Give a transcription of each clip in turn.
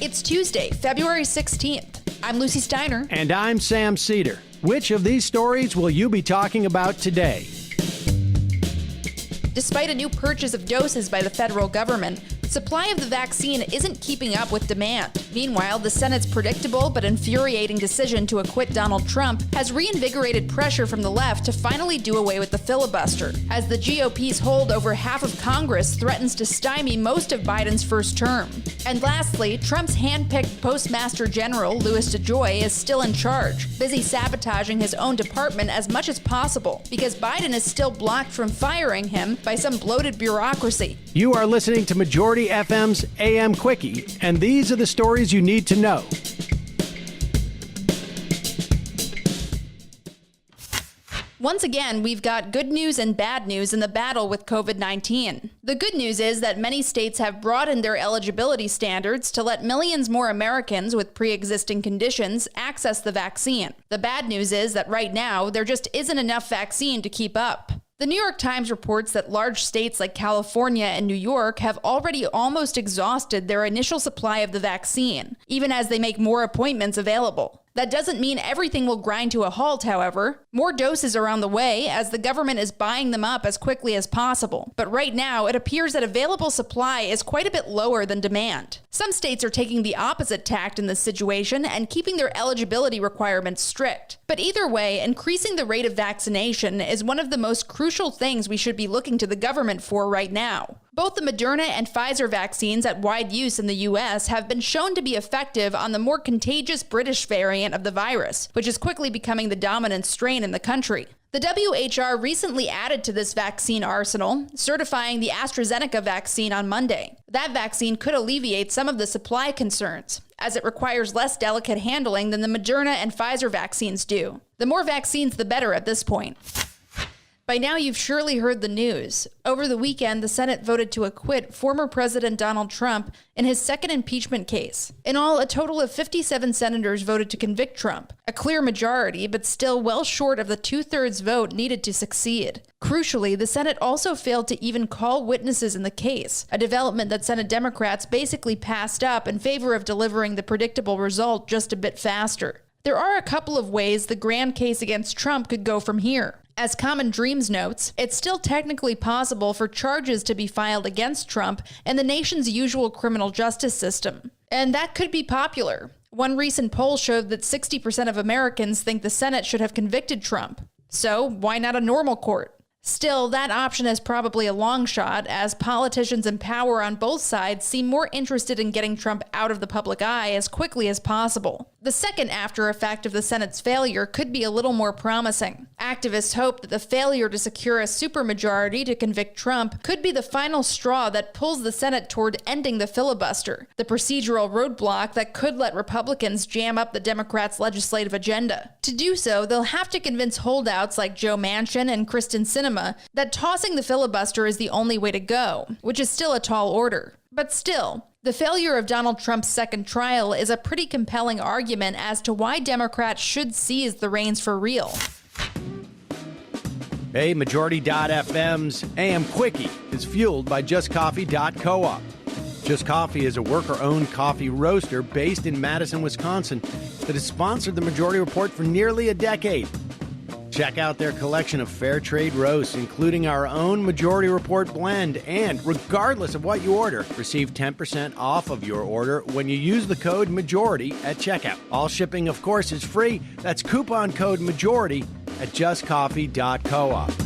It's Tuesday, February 16th. I'm Lucie Steiner. And I'm Sam Seder. Which of these stories will you be talking about today? Despite a new purchase of doses by the federal government, supply of the vaccine isn't keeping up with demand. Meanwhile, the Senate's predictable but infuriating decision to acquit Donald Trump has reinvigorated pressure from the left to finally do away with the filibuster, as the GOP's hold over half of Congress threatens to stymie most of Biden's first term. And lastly, Trump's handpicked postmaster general, Louis DeJoy, is still in charge, busy sabotaging his own department as much as possible, because Biden is still blocked from firing him by some bloated bureaucracy. You are listening to Majority FM's AM Quickie, and these are the stories you need to know. Once again, we've got good news and bad news in the battle with COVID-19. The good news is that many states have broadened their eligibility standards to let millions more Americans with pre-existing conditions access the vaccine. The bad news is that right now, there just isn't enough vaccine to keep up. The New York Times reports that large states like California and New York have already almost exhausted their initial supply of the vaccine, even as they make more appointments available. That doesn't mean everything will grind to a halt, however. More doses are on the way, as the government is buying them up as quickly as possible. But right now, it appears that available supply is quite a bit lower than demand. Some states are taking the opposite tact in this situation and keeping their eligibility requirements strict. But either way, increasing the rate of vaccination is one of the most crucial things we should be looking to the government for right now. Both the Moderna and Pfizer vaccines at wide use in the U.S. have been shown to be effective on the more contagious British variant of the virus, which is quickly becoming the dominant strain in the country. The WHO recently added to this vaccine arsenal, certifying the AstraZeneca vaccine on Monday. That vaccine could alleviate some of the supply concerns, as it requires less delicate handling than the Moderna and Pfizer vaccines do. The more vaccines, the better at this point. By now, you've surely heard the news. Over the weekend, the Senate voted to acquit former President Donald Trump in his second impeachment case. In all, a total of 57 senators voted to convict Trump, a clear majority, but still well short of the two-thirds vote needed to succeed. Crucially, the Senate also failed to even call witnesses in the case, a development that Senate Democrats basically passed up in favor of delivering the predictable result just a bit faster. There are a couple of ways the grand case against Trump could go from here. As Common Dreams notes, it's still technically possible for charges to be filed against Trump in the nation's usual criminal justice system. And that could be popular. One recent poll showed that 60% of Americans think the Senate should have convicted Trump. So why not a normal court? Still, that option is probably a long shot, as politicians in power on both sides seem more interested in getting Trump out of the public eye as quickly as possible. The second after effect of the Senate's failure could be a little more promising. Activists hope that the failure to secure a supermajority to convict Trump could be the final straw that pulls the Senate toward ending the filibuster, the procedural roadblock that could let Republicans jam up the Democrats' legislative agenda. To do so, they'll have to convince holdouts like Joe Manchin and Kristen Sinema that tossing the filibuster is the only way to go, which is still a tall order. But still, the failure of Donald Trump's second trial is a pretty compelling argument as to why Democrats should seize the reins for real. Hey, Majority.fm's AM Quickie is fueled by JustCoffee.coop. Just Coffee is a worker-owned coffee roaster based in Madison, Wisconsin, that has sponsored the Majority Report for nearly a decade. Check out their collection of fair trade roasts, including our own Majority Report blend, and regardless of what you order, receive 10% off of your order when you use the code MAJORITY at checkout. All shipping, of course, is free. That's coupon code MAJORITY at justcoffee.coop.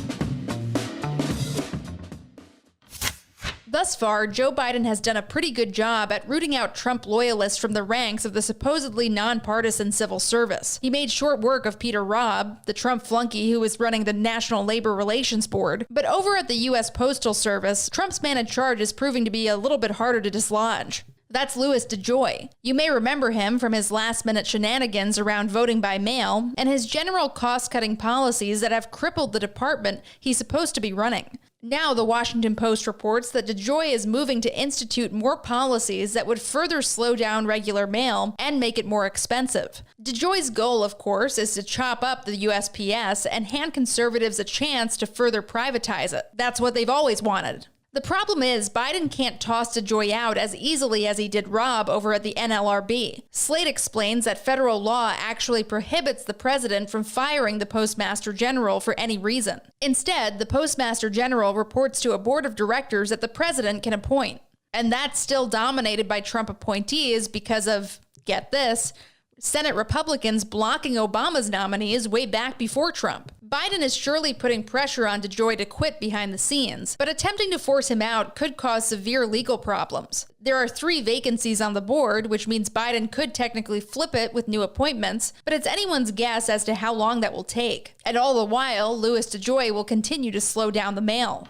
Thus far, Joe Biden has done a pretty good job at rooting out Trump loyalists from the ranks of the supposedly nonpartisan civil service. He made short work of Peter Robb, the Trump flunky who was running the National Labor Relations Board. But over at the U.S. Postal Service, Trump's man in charge is proving to be a little bit harder to dislodge. That's Louis DeJoy. You may remember him from his last-minute shenanigans around voting by mail and his general cost-cutting policies that have crippled the department he's supposed to be running. Now, the Washington Post reports that DeJoy is moving to institute more policies that would further slow down regular mail and make it more expensive. DeJoy's goal, of course, is to chop up the USPS and hand conservatives a chance to further privatize it. That's what they've always wanted. The problem is Biden can't toss DeJoy out as easily as he did Rob over at the NLRB. Slate explains that federal law actually prohibits the president from firing the postmaster general for any reason. Instead, the postmaster general reports to a board of directors that the president can appoint. And that's still dominated by Trump appointees because of, get this, Senate Republicans blocking Obama's nominees way back before Trump. Biden is surely putting pressure on DeJoy to quit behind the scenes, but attempting to force him out could cause severe legal problems. There are 3 vacancies on the board, which means Biden could technically flip it with new appointments, but it's anyone's guess as to how long that will take. And all the while, Louis DeJoy will continue to slow down the mail.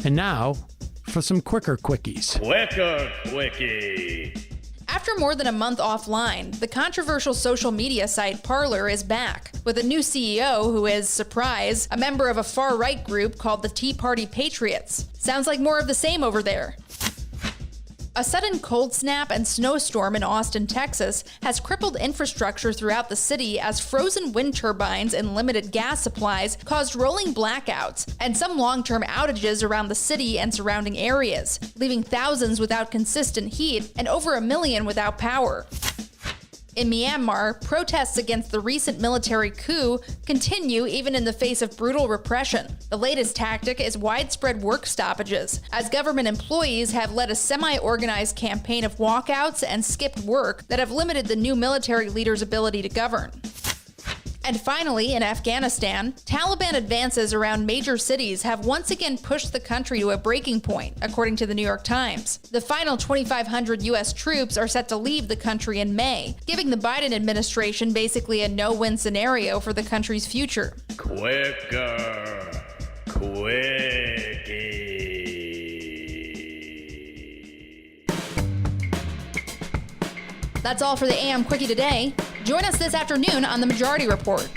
And now, for some quicker quickies. Quicker Quickie. After more than a month offline, the controversial social media site Parler is back, with a new CEO who is, surprise, a member of a far-right group called the Tea Party Patriots. Sounds like more of the same over there. A sudden cold snap and snowstorm in Austin, Texas, has crippled infrastructure throughout the city as frozen wind turbines and limited gas supplies caused rolling blackouts and some long-term outages around the city and surrounding areas, leaving thousands without consistent heat and over 1 million without power. In Myanmar, protests against the recent military coup continue even in the face of brutal repression. The latest tactic is widespread work stoppages, as government employees have led a semi-organized campaign of walkouts and skipped work that have limited the new military leader's ability to govern. And finally, in Afghanistan, Taliban advances around major cities have once again pushed the country to a breaking point, according to the New York Times. The final 2,500 U.S. troops are set to leave the country in May, giving the Biden administration basically a no-win scenario for the country's future. Quicker Quickie. That's all for the AM Quickie today. Join us this afternoon on The Majority Report.